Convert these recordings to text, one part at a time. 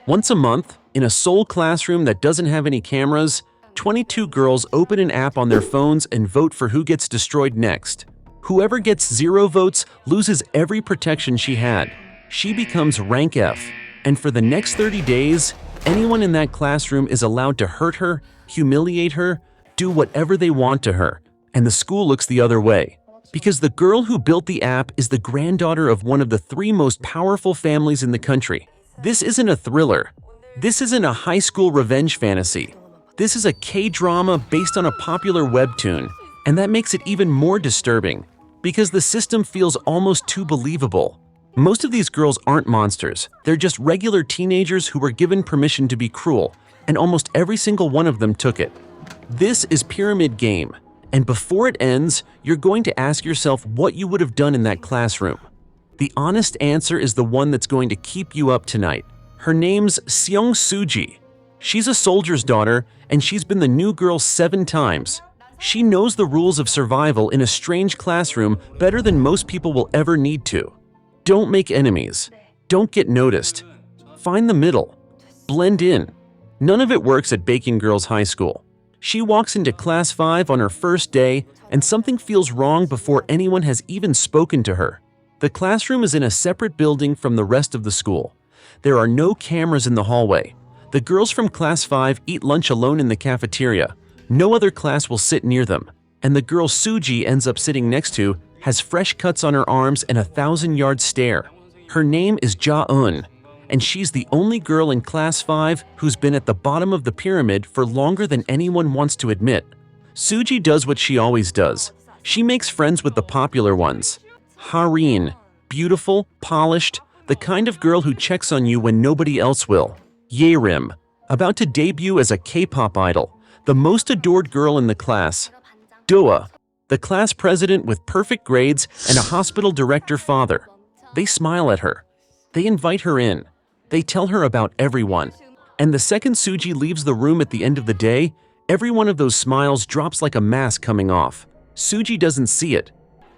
Once a month, in a sole classroom that doesn't have any cameras, 22 girls open an app on their phones and vote for who gets destroyed next. Whoever gets 0 votes loses every protection she had. She becomes rank F, and for the next 30 days, anyone in that classroom is allowed to hurt her, humiliate her, do whatever they want to her, and the school looks the other way. Because the girl who built the app is the granddaughter of one of the 3 most powerful families in the country. This isn't a thriller. This isn't a high school revenge fantasy. This is a K-drama based on a popular webtoon, and that makes it even more disturbing, because the system feels almost too believable. Most of these girls aren't monsters. They're just regular teenagers who were given permission to be cruel, and almost every single one of them took it. This is Pyramid Game, and before it ends, you're going to ask yourself what you would have done in that classroom. The honest answer is the one that's going to keep you up tonight. Her name's Seong Suji. She's a soldier's daughter, and she's been the new girl 7 times. She knows the rules of survival in a strange classroom better than most people will ever need to. Don't make enemies. Don't get noticed. Find the middle. Blend in. None of it works at Bacon Girls High School. She walks into Class 5 on her first day, and something feels wrong before anyone has even spoken to her. The classroom is in a separate building from the rest of the school. There are no cameras in the hallway. The girls from Class 5 eat lunch alone in the cafeteria. No other class will sit near them. And the girl Suji ends up sitting next to has fresh cuts on her arms and a 1,000-yard stare. Her name is Ja-eun, and she's the only girl in Class 5 who's been at the bottom of the pyramid for longer than anyone wants to admit. Suji does what she always does. She makes friends with the popular ones. Ha-rin, beautiful, polished, the kind of girl who checks on you when nobody else will. Ye-rim, about to debut as a K-pop idol, the most adored girl in the class. Doa, the class president with perfect grades and a hospital director father. They smile at her. They invite her in. They tell her about everyone. And the second Suji leaves the room at the end of the day, every one of those smiles drops like a mask coming off. Suji doesn't see it,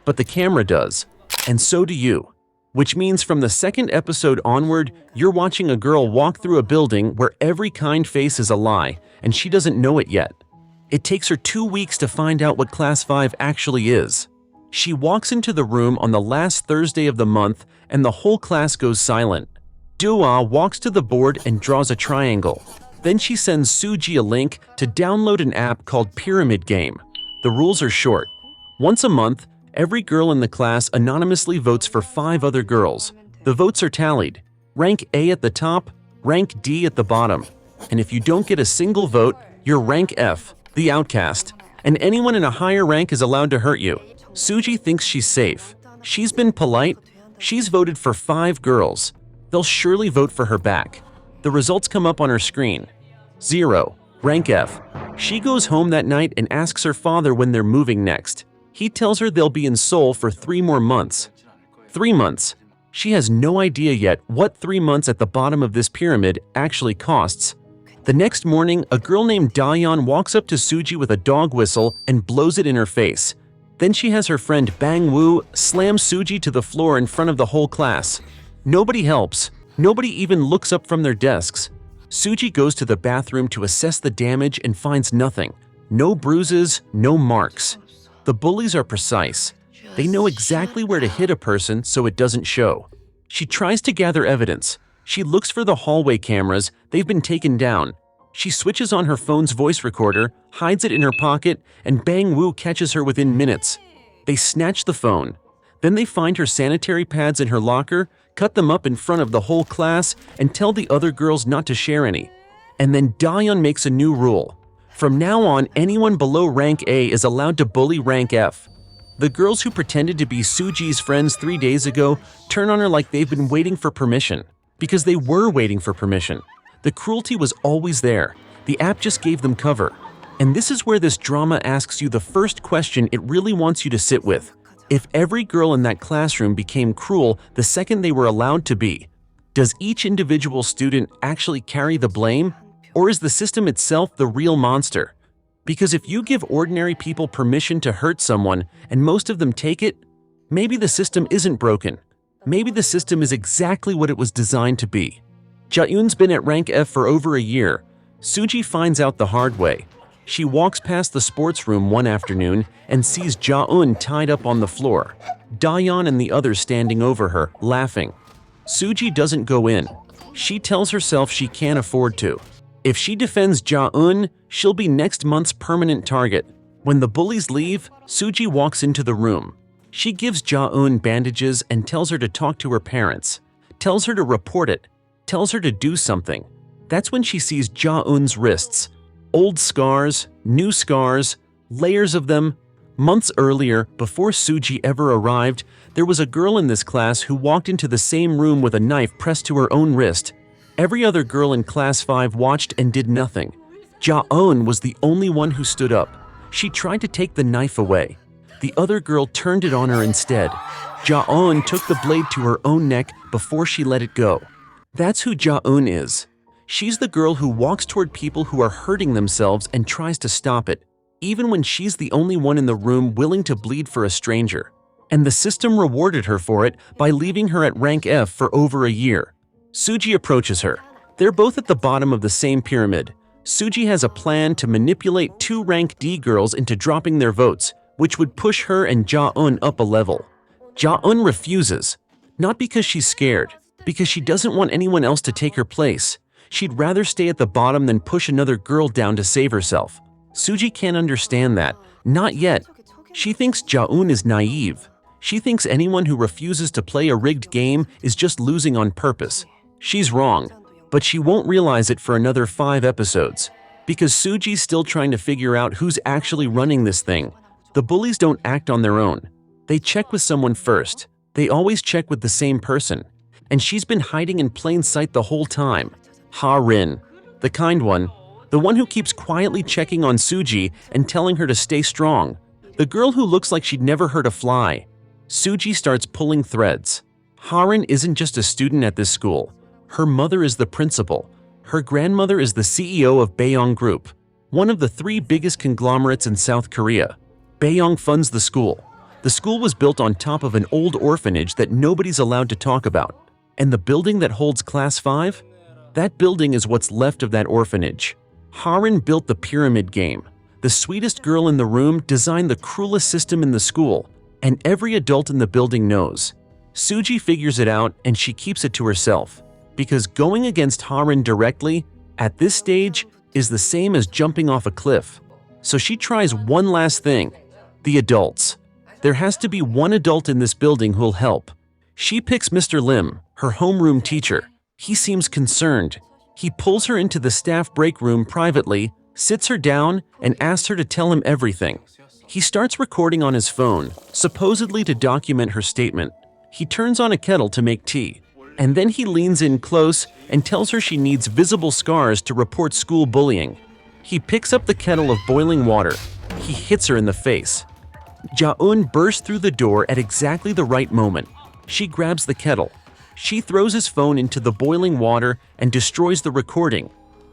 but the camera does. And so do you. Which means from the second episode onward, you're watching a girl walk through a building where every kind face is a lie, and she doesn't know it yet. It takes her 2 weeks to find out what Class 5 actually is. She walks into the room on the last Thursday of the month, and the whole class goes silent. Doa walks to the board and draws a triangle. Then she sends Suji a link to download an app called Pyramid Game. The rules are short. Once a month, every girl in the class anonymously votes for 5 other girls. The votes are tallied. Rank A at the top, rank D at the bottom. And if you don't get a single vote, you're rank F, the outcast. And anyone in a higher rank is allowed to hurt you. Suji thinks she's safe. She's been polite. She's voted for 5 girls. They'll surely vote for her back. The results come up on her screen. 0, rank F. She goes home that night and asks her father when they're moving next. He tells her they'll be in Seoul for 3 more months. 3 months. She has no idea yet what 3 months at the bottom of this pyramid actually costs. The next morning, a girl named Dayeon walks up to Suji with a dog whistle and blows it in her face. Then she has her friend Bang Woo slam Suji to the floor in front of the whole class. Nobody helps. Nobody even looks up from their desks. Suji goes to the bathroom to assess the damage and finds nothing. No bruises, no marks. The bullies are precise. They know exactly where to hit a person so it doesn't show. She tries to gather evidence. She looks for the hallway cameras. They've been taken down. She switches on her phone's voice recorder, hides it in her pocket, and Bang Woo catches her within minutes. They snatch the phone. Then they find her sanitary pads in her locker, cut them up in front of the whole class, and tell the other girls not to share any. And then Dayeon makes a new rule. From now on, anyone below rank A is allowed to bully rank F. The girls who pretended to be Suji's friends 3 days ago turn on her like they've been waiting for permission. Because they were waiting for permission. The cruelty was always there. The app just gave them cover. And this is where this drama asks you the first question it really wants you to sit with. If every girl in that classroom became cruel the second they were allowed to be, does each individual student actually carry the blame? Or is the system itself the real monster? Because if you give ordinary people permission to hurt someone and most of them take it, maybe the system isn't broken. Maybe the system is exactly what it was designed to be. Ja-eun's been at rank F for over a year. Suji finds out the hard way. She walks past the sports room one afternoon and sees Ja-eun tied up on the floor. Da-yeon and the others standing over her, laughing. Suji doesn't go in. She tells herself she can't afford to. If she defends Ja-eun, she'll be next month's permanent target. When the bullies leave, Suji walks into the room. She gives Ja-eun bandages and tells her to talk to her parents. Tells her to report it. Tells her to do something. That's when she sees Ja-eun's wrists. Old scars, new scars, layers of them. Months earlier, before Suji ever arrived, there was a girl in this class who walked into the same room with a knife pressed to her own wrist. Every other girl in Class 5 watched and did nothing. Ja-eun was the only one who stood up. She tried to take the knife away. The other girl turned it on her instead. Ja-eun took the blade to her own neck before she let it go. That's who Ja-eun is. She's the girl who walks toward people who are hurting themselves and tries to stop it, even when she's the only one in the room willing to bleed for a stranger. And the system rewarded her for it by leaving her at rank F for over a year. Suji approaches her. They're both at the bottom of the same pyramid. Suji has a plan to manipulate two rank D girls into dropping their votes, which would push her and Ja-eun up a level. Ja-eun refuses, not because she's scared, because she doesn't want anyone else to take her place. She'd rather stay at the bottom than push another girl down to save herself. Suji can't understand that. Not yet. She thinks Ja-eun is naive. She thinks anyone who refuses to play a rigged game is just losing on purpose. She's wrong, but she won't realize it for another 5 episodes. Because Suji's still trying to figure out who's actually running this thing. The bullies don't act on their own. They check with someone first. They always check with the same person. And she's been hiding in plain sight the whole time. Ha-rin, the kind one, the one who keeps quietly checking on Suji and telling her to stay strong, the girl who looks like she'd never hurt a fly. Suji starts pulling threads. Ha-rin isn't just a student at this school. Her mother is the principal. Her grandmother is the CEO of Baek Group, one of the 3 biggest conglomerates in South Korea. Baek funds the school. The school was built on top of an old orphanage that nobody's allowed to talk about. And the building that holds Class 5? That building is what's left of that orphanage. Ha-rin built the pyramid game. The sweetest girl in the room designed the cruelest system in the school, and every adult in the building knows. Suji figures it out and she keeps it to herself, because going against Ha-rin directly, at this stage, is the same as jumping off a cliff. So she tries one last thing: the adults. There has to be one adult in this building who'll help. She picks Mr. Lim, her homeroom teacher. He seems concerned. He pulls her into the staff break room privately, sits her down, and asks her to tell him everything. He starts recording on his phone, supposedly to document her statement. He turns on a kettle to make tea, and then he leans in close and tells her she needs visible scars to report school bullying. He picks up the kettle of boiling water. He hits her in the face. Ja-eun bursts through the door at exactly the right moment. She grabs the kettle. She throws his phone into the boiling water and destroys the recording.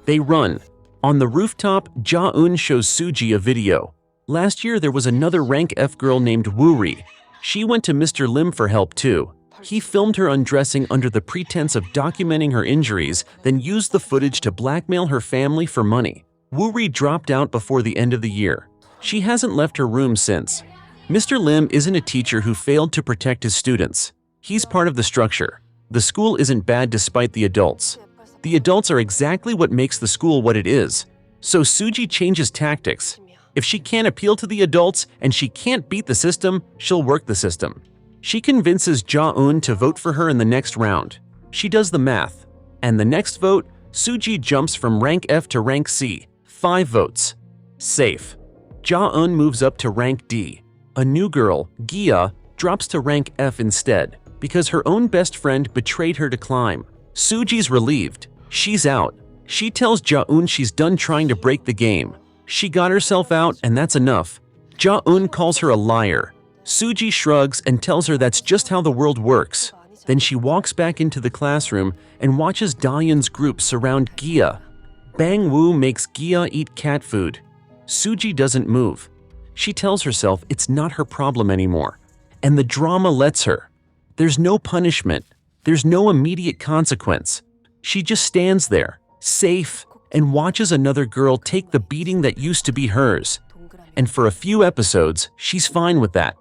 They run. On the rooftop, Ja-eun shows Suji a video. Last year there was another rank F girl named Woo-ri. She went to Mr. Lim for help too. He filmed her undressing under the pretense of documenting her injuries, then used the footage to blackmail her family for money. Woo-ri dropped out before the end of the year. She hasn't left her room since. Mr. Lim isn't a teacher who failed to protect his students. He's part of the structure. The school isn't bad despite the adults. The adults are exactly what makes the school what it is. So Suji changes tactics. If she can't appeal to the adults and she can't beat the system, she'll work the system. She convinces Ja-eun to vote for her in the next round. She does the math. And the next vote, Suji jumps from rank F to rank C. 5 votes. Safe. Ja-eun moves up to rank D. A new girl, Gia, drops to rank F instead, because her own best friend betrayed her to climb. Suji's relieved. She's out. She tells Ja-eun she's done trying to break the game. She got herself out and that's enough. Ja-eun calls her a liar. Suji shrugs and tells her that's just how the world works. Then she walks back into the classroom and watches Da-yeon's group surround Gia. Bang-woo makes Gia eat cat food. Suji doesn't move. She tells herself it's not her problem anymore. And the drama lets her. There's no punishment. There's no immediate consequence. She just stands there, safe, and watches another girl take the beating that used to be hers. And for a few episodes, she's fine with that.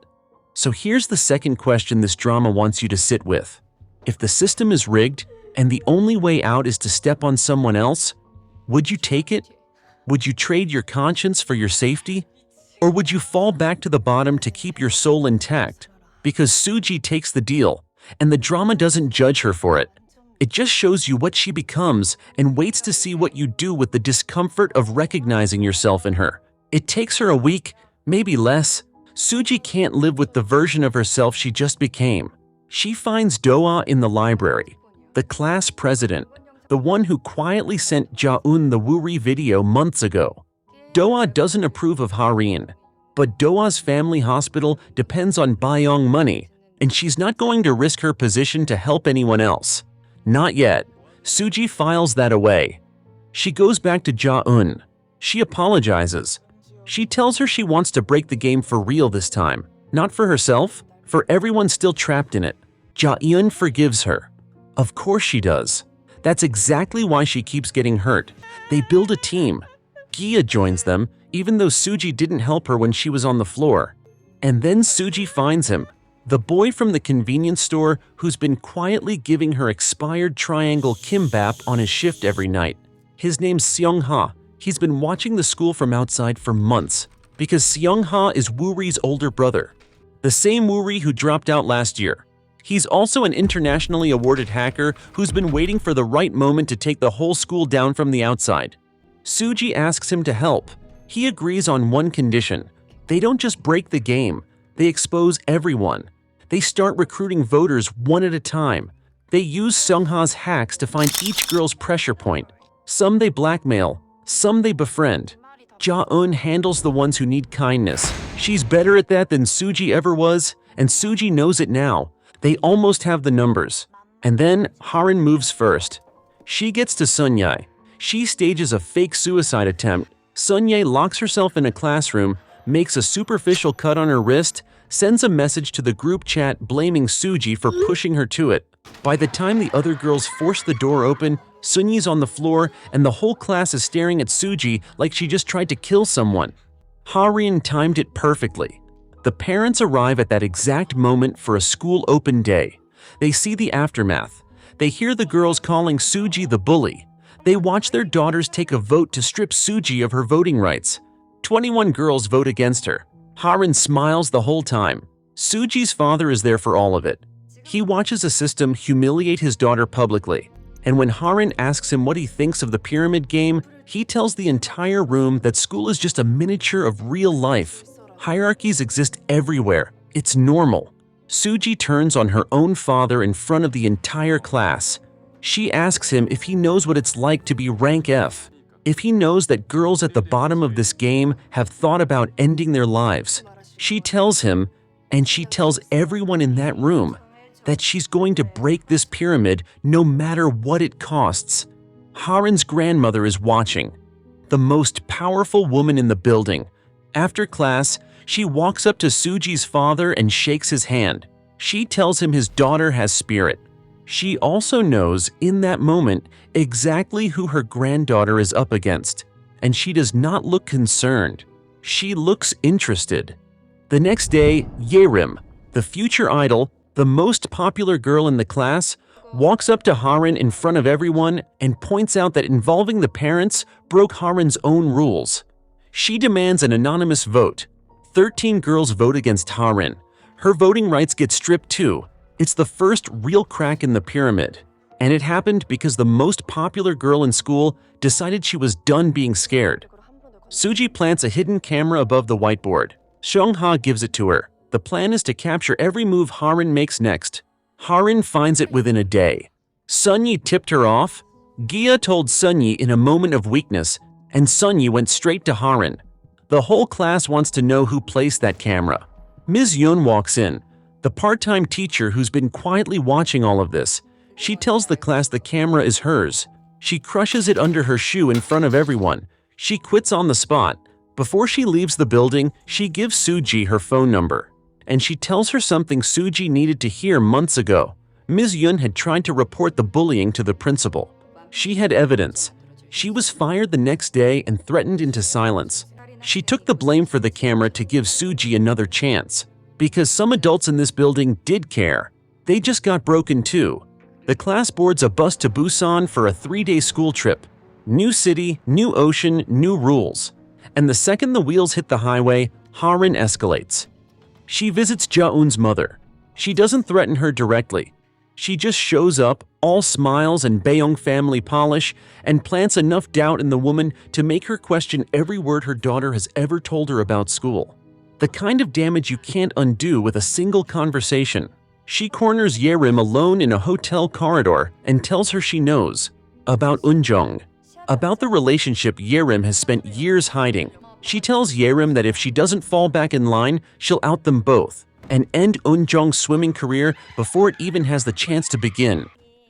So here's the second question this drama wants you to sit with. If the system is rigged and the only way out is to step on someone else, would you take it? Would you trade your conscience for your safety? Or would you fall back to the bottom to keep your soul intact? Because Suji takes the deal, and the drama doesn't judge her for it. It just shows you what she becomes and waits to see what you do with the discomfort of recognizing yourself in her. It takes her a week, maybe less. Suji can't live with the version of herself she just became. She finds Do-ah in the library, the class president, the one who quietly sent Ja-eun the Woory video months ago. Do-ah doesn't approve of Ha-rin, but Do-ah's family hospital depends on Bayoung money, and she's not going to risk her position to help anyone else. Not yet. Suji files that away. She goes back to Ja-eun. She apologizes. She tells her she wants to break the game for real this time, not for herself, for everyone still trapped in it. Ja-eun forgives her. Of course she does. That's exactly why she keeps getting hurt. They build a team. Gia joins them, even though Suji didn't help her when she was on the floor. And then Suji finds him, the boy from the convenience store who's been quietly giving her expired triangle kimbap on his shift every night. His name's Seong-ha. He's been watching the school from outside for months because Seong-ha is Woory's older brother, the same Woory who dropped out last year. He's also an internationally awarded hacker who's been waiting for the right moment to take the whole school down from the outside. Suji asks him to help. He agrees on one condition. They don't just break the game, they expose everyone. They start recruiting voters one at a time. They use Seong-ha's hacks to find each girl's pressure point. Some they blackmail, some they befriend. Ja-eun handles the ones who need kindness. She's better at that than Suji ever was, and Suji knows it now. They almost have the numbers. And then Ha-rin moves first. She gets to Sunyae. She stages a fake suicide attempt. Sunyae locks herself in a classroom, makes a superficial cut on her wrist, sends a message to the group chat blaming Suji for pushing her to it. By the time the other girls force the door open, Sunyi's on the floor and the whole class is staring at Suji like she just tried to kill someone. Ha-rin timed it perfectly. The parents arrive at that exact moment for a school open day. They see the aftermath. They hear the girls calling Suji the bully. They watch their daughters take a vote to strip Suji of her voting rights. 21 girls vote against her. Ha-rin smiles the whole time. Suji's father is there for all of it. He watches a system humiliate his daughter publicly. And when Ha-rin asks him what he thinks of the pyramid game, he tells the entire room that school is just a miniature of real life. Hierarchies exist everywhere. It's normal. Suji turns on her own father in front of the entire class. She asks him if he knows what it's like to be rank F, if he knows that girls at the bottom of this game have thought about ending their lives. She tells him, and she tells everyone in that room, that she's going to break this pyramid no matter what it costs. Ha-rin's grandmother is watching, the most powerful woman in the building. After class, she walks up to Suji's father and shakes his hand. She tells him his daughter has spirit. She also knows, in that moment, exactly who her granddaughter is up against, and she does not look concerned. She looks interested. The next day, Yerim, the future idol, the most popular girl in the class, walks up to Ha-rin in front of everyone and points out that involving the parents broke Ha-rin's own rules. She demands an anonymous vote. 13 girls vote against Ha-rin. Her voting rights get stripped too. It's the first real crack in the pyramid. And it happened because the most popular girl in school decided she was done being scared. Suji plants a hidden camera above the whiteboard. Seong-ha gives it to her. The plan is to capture every move Ha-rin makes next. Ha-rin finds it within a day. Sunyi tipped her off. Gia told Sunyi in a moment of weakness, and Sunyi went straight to Ha-rin. The whole class wants to know who placed that camera. Ms. Yoon walks in, the part-time teacher who's been quietly watching all of this. She tells the class the camera is hers. She crushes it under her shoe in front of everyone. She quits on the spot. Before she leaves the building, she gives Suji her phone number. And she tells her something Suji needed to hear months ago. Ms. Yoon had tried to report the bullying to the principal. She had evidence. She was fired the next day and threatened into silence. She took the blame for the camera to give Suji another chance. Because some adults in this building did care. They just got broken too. The class boards a bus to Busan for a 3-day school trip. New city, new ocean, new rules. And the second the wheels hit the highway, Ha-rin escalates. She visits Ja-eun's mother. She doesn't threaten her directly. She just shows up, all smiles and Baeyong family polish, and plants enough doubt in the woman to make her question every word her daughter has ever told her about school. The kind of damage you can't undo with a single conversation. She corners Yerim alone in a hotel corridor and tells her she knows about Eunjung, about the relationship Yerim has spent years hiding. She tells Yerim that if she doesn't fall back in line, she'll out them both and end Eunjung's swimming career before it even has the chance to begin.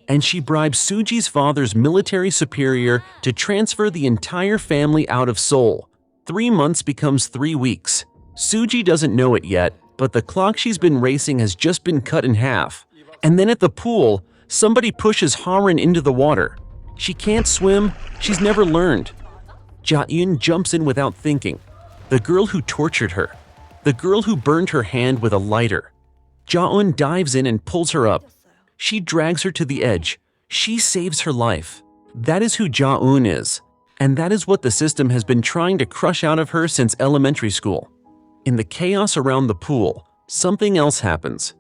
And she bribes Suji's father's military superior to transfer the entire family out of Seoul. 3 months becomes 3 weeks. Suji doesn't know it yet, but the clock she's been racing has just been cut in half. And then at the pool, somebody pushes Ha-rin into the water. She can't swim, she's never learned. Ja-eun jumps in without thinking. The girl who tortured her. The girl who burned her hand with a lighter. Ja-eun dives in and pulls her up. She drags her to the edge. She saves her life. That is who Ja-eun is. And that is what the system has been trying to crush out of her since elementary school. In the chaos around the pool, something else happens.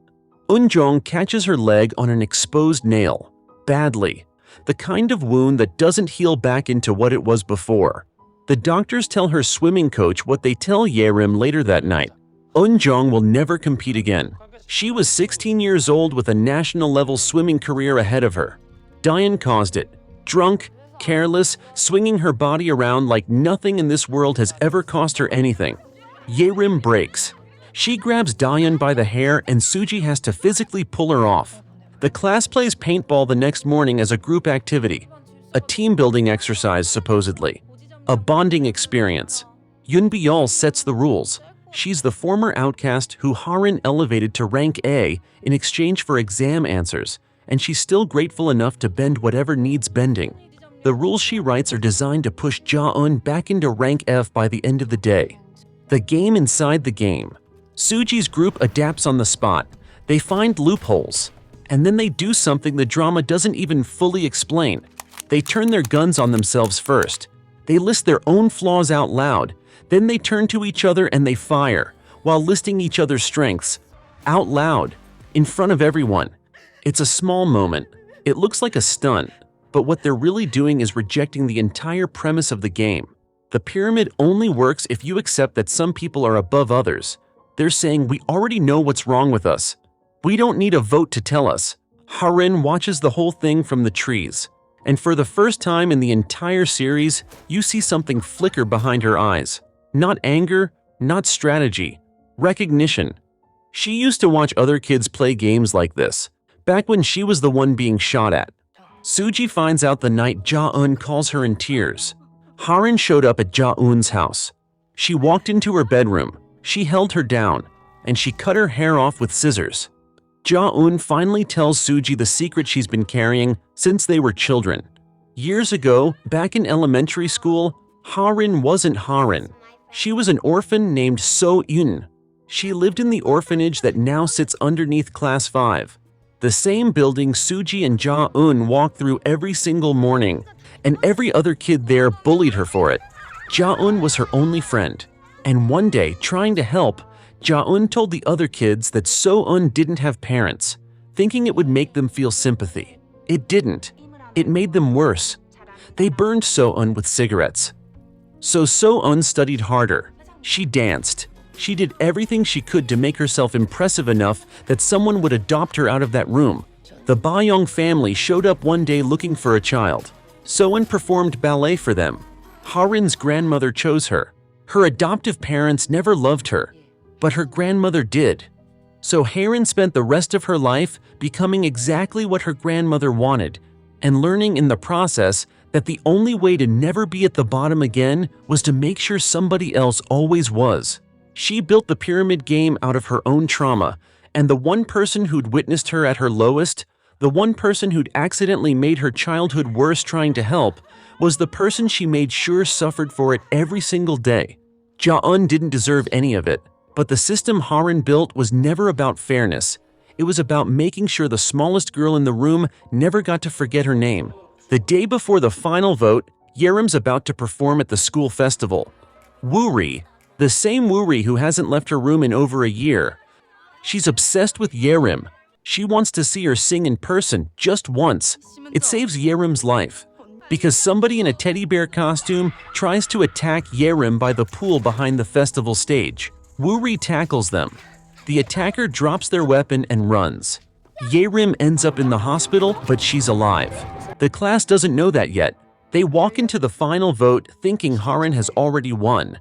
Eunjung catches her leg on an exposed nail. Badly. The kind of wound that doesn't heal back into what it was before. The doctors tell her swimming coach what they tell Yerim later that night. Eunjung will never compete again. She was 16 years old with a national-level swimming career ahead of her. Dayan caused it. Drunk, careless, swinging her body around like nothing in this world has ever cost her anything. Yerim breaks. She grabs Dayan by the hair and Suji has to physically pull her off. The class plays paintball the next morning as a group activity. A team-building exercise, supposedly. A bonding experience. Yoon Byul sets the rules. She's the former outcast who Ha-rin elevated to rank A in exchange for exam answers, and she's still grateful enough to bend whatever needs bending. The rules she writes are designed to push Ja-eun back into rank F by the end of the day. The game inside the game. Suji's group adapts on the spot. They find loopholes. And then they do something the drama doesn't even fully explain. They turn their guns on themselves first. They list their own flaws out loud. Then they turn to each other and they fire, while listing each other's strengths. Out loud. In front of everyone. It's a small moment. It looks like a stunt. But what they're really doing is rejecting the entire premise of the game. The pyramid only works if you accept that some people are above others. They're saying we already know what's wrong with us. We don't need a vote to tell us. Ha-rin watches the whole thing from the trees. And for the first time in the entire series, you see something flicker behind her eyes. Not anger, not strategy. Recognition. She used to watch other kids play games like this, back when she was the one being shot at. Suji finds out the night Ja-eun calls her in tears. Ha-rin showed up at Ja-eun's house. She walked into her bedroom, she held her down, and she cut her hair off with scissors. Ja-eun finally tells Suji the secret she's been carrying since they were children. Years ago, back in elementary school, Ha-rin wasn't Ha-rin. She was an orphan named So-eun. She lived in the orphanage that now sits underneath Class 5. The same building Suji and Ja-eun walked through every single morning, and every other kid there bullied her for it. Ja-eun was her only friend, and one day, trying to help, Ja-eun told the other kids that So-eun didn't have parents, thinking it would make them feel sympathy. It didn't. It made them worse. They burned So-eun with cigarettes. So So-eun studied harder. She danced. She did everything she could to make herself impressive enough that someone would adopt her out of that room. The Baeyong family showed up one day looking for a child. So-eun performed ballet for them. Ha-rin's grandmother chose her. Her adoptive parents never loved her, but her grandmother did. So Ha-rin spent the rest of her life becoming exactly what her grandmother wanted, and learning in the process that the only way to never be at the bottom again was to make sure somebody else always was. She built the pyramid game out of her own trauma, and the one person who'd witnessed her at her lowest, The one person who'd accidentally made her childhood worse trying to help was the person she made sure suffered for it every single day. Ja-eun didn't deserve any of it, but the system Ha-rin built was never about fairness. It was about making sure the smallest girl in the room never got to forget her name. The day before the final vote, Yerim's about to perform at the school festival. Woo-ri, the same Woo-ri who hasn't left her room in over a year. She's obsessed with Yerim. She wants to see her sing in person just once. It saves Yerim's life, because somebody in a teddy bear costume tries to attack Yerim by the pool behind the festival stage. Woo-ri tackles them. The attacker drops their weapon and runs. Yerim ends up in the hospital, but she's alive. The class doesn't know that yet. They walk into the final vote thinking Ha-rin has already won.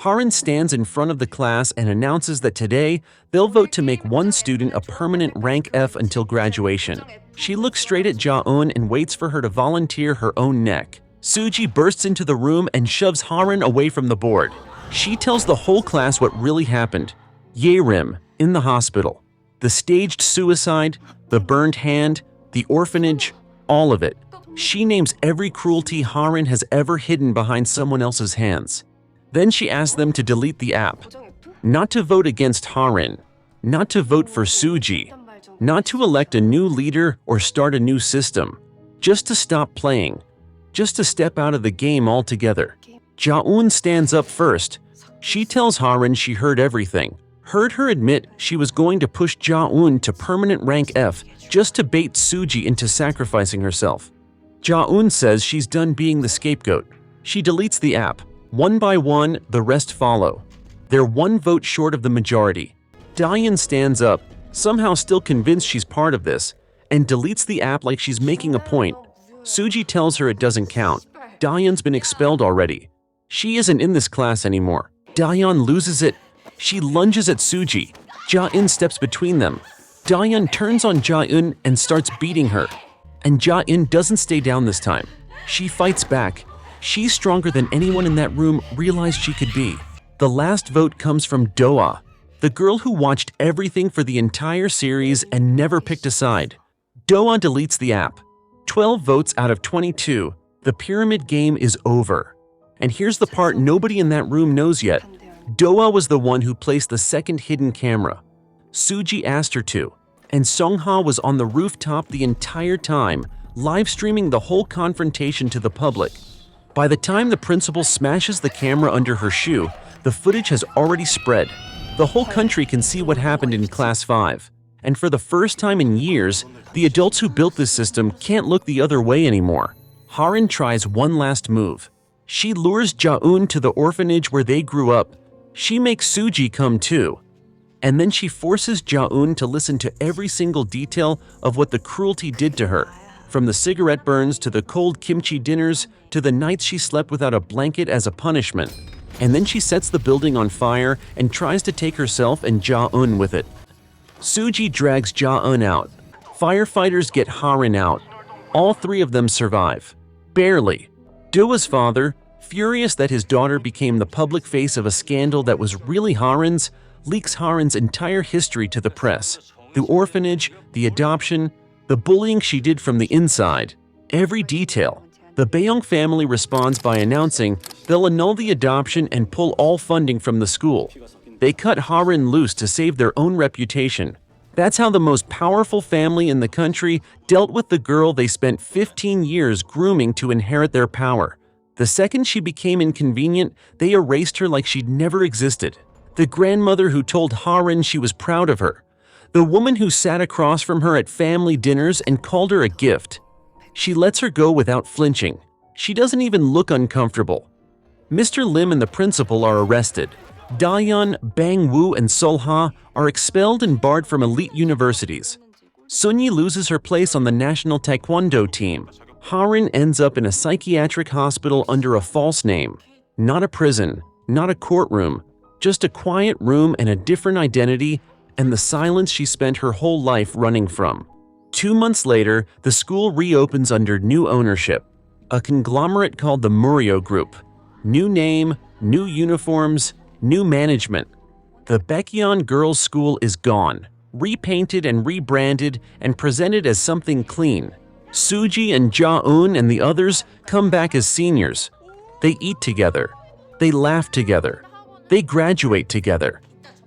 Ha-rin stands in front of the class and announces that today they'll vote to make one student a permanent rank F until graduation. She looks straight at Ja-eun and waits for her to volunteer her own neck. Suji bursts into the room and shoves Ha-rin away from the board. She tells the whole class what really happened. Yerim, in the hospital. The staged suicide, the burned hand, the orphanage, all of it. She names every cruelty Ha-rin has ever hidden behind someone else's hands. Then she asks them to delete the app. Not to vote against Ha-rin. Not to vote for Suji. Not to elect a new leader or start a new system. Just to stop playing. Just to step out of the game altogether. Ja-eun stands up first. She tells Ha-rin she heard everything. Heard her admit she was going to push Ja-eun to permanent rank F just to bait Suji into sacrificing herself. Ja-eun says she's done being the scapegoat. She deletes the app. One by one, the rest follow. They're one vote short of the majority. Dayan stands up, somehow still convinced she's part of this, and deletes the app like she's making a point. Suji tells her it doesn't count. Dayan's been expelled already. She isn't in this class anymore. Dayan loses it. She lunges at Suji. Ja-eun steps between them. Dayan turns on Ja-eun and starts beating her. And Ja-eun doesn't stay down this time. She fights back. She's stronger than anyone in that room realized she could be. The last vote comes from Doa, the girl who watched everything for the entire series and never picked a side. Doa deletes the app. 12 votes out of 22. The pyramid game is over. And here's the part nobody in that room knows yet. Doa was the one who placed the second hidden camera. Suji asked her to, and Songha was on the rooftop the entire time, live streaming the whole confrontation to the public. By the time the principal smashes the camera under her shoe, the footage has already spread. The whole country can see what happened in Class 5. And for the first time in years, the adults who built this system can't look the other way anymore. Ha-rin tries one last move. She lures Ja-eun to the orphanage where they grew up. She makes Suji come too. And then she forces Ja-eun to listen to every single detail of what the cruelty did to her. From the cigarette burns to the cold kimchi dinners to the nights she slept without a blanket as a punishment. And then she sets the building on fire and tries to take herself and Ja-eun with it. Suji drags Ja-eun out. Firefighters get Ha-rin out. All three of them survive. Barely. Doa's father, furious that his daughter became the public face of a scandal that was really Ha-rin's, leaks Ha-rin's entire history to the press. The orphanage, the adoption, the bullying she did from the inside. Every detail. The Baek family responds by announcing they'll annul the adoption and pull all funding from the school. They cut Ha-rin loose to save their own reputation. That's how the most powerful family in the country dealt with the girl they spent 15 years grooming to inherit their power. The second she became inconvenient, they erased her like she'd never existed. The grandmother who told Ha-rin she was proud of her. The woman who sat across from her at family dinners and called her a gift. She lets her go without flinching. She doesn't even look uncomfortable. Mr. Lim and the principal are arrested. Dayan, Bang-woo, and Solha are expelled and barred from elite universities. Sunyi loses her place on the national taekwondo team. Ha-rin ends up in a psychiatric hospital under a false name. Not a prison, not a courtroom, just a quiet room and a different identity, and the silence she spent her whole life running from. 2 months later, the school reopens under new ownership, a conglomerate called the Murio Group. New name, new uniforms, new management. The Baekhyun Girls' School is gone. repainted and rebranded and presented as something clean. Suji and Ja-eun and the others come back as seniors. They eat together. They laugh together. They graduate together.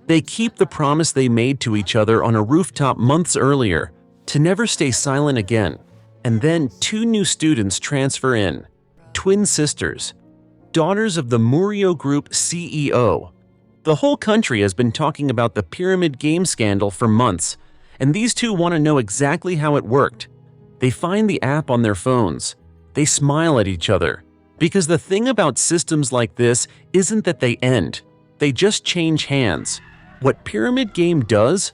They keep the promise they made to each other on a rooftop months earlier to never stay silent again. And then 2 new students transfer in. Twin sisters. Daughters of the Murio Group CEO. The whole country has been talking about the pyramid game scandal for months, and these 2 want to know exactly how it worked. They find the app on their phones. They smile at each other. Because the thing about systems like this isn't that they end. They just change hands. What Pyramid Game does,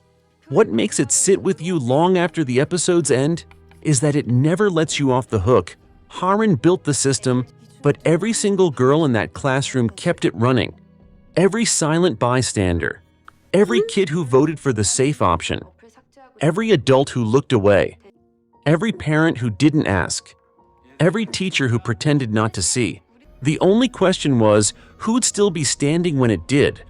what makes it sit with you long after the episodes end, is that it never lets you off the hook. Ha-rin built the system, but every single girl in that classroom kept it running. Every silent bystander, every kid who voted for the safe option, every adult who looked away, every parent who didn't ask, every teacher who pretended not to see. The only question was, who'd still be standing when it did?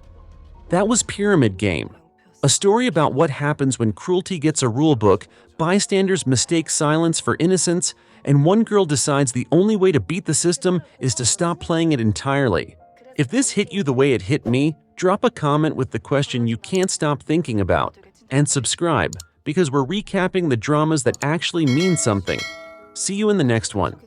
That was Pyramid Game, a story about what happens when cruelty gets a rulebook, bystanders mistake silence for innocence, and one girl decides the only way to beat the system is to stop playing it entirely. If this hit you the way it hit me, drop a comment with the question you can't stop thinking about, and subscribe, because we're recapping the dramas that actually mean something. See you in the next one.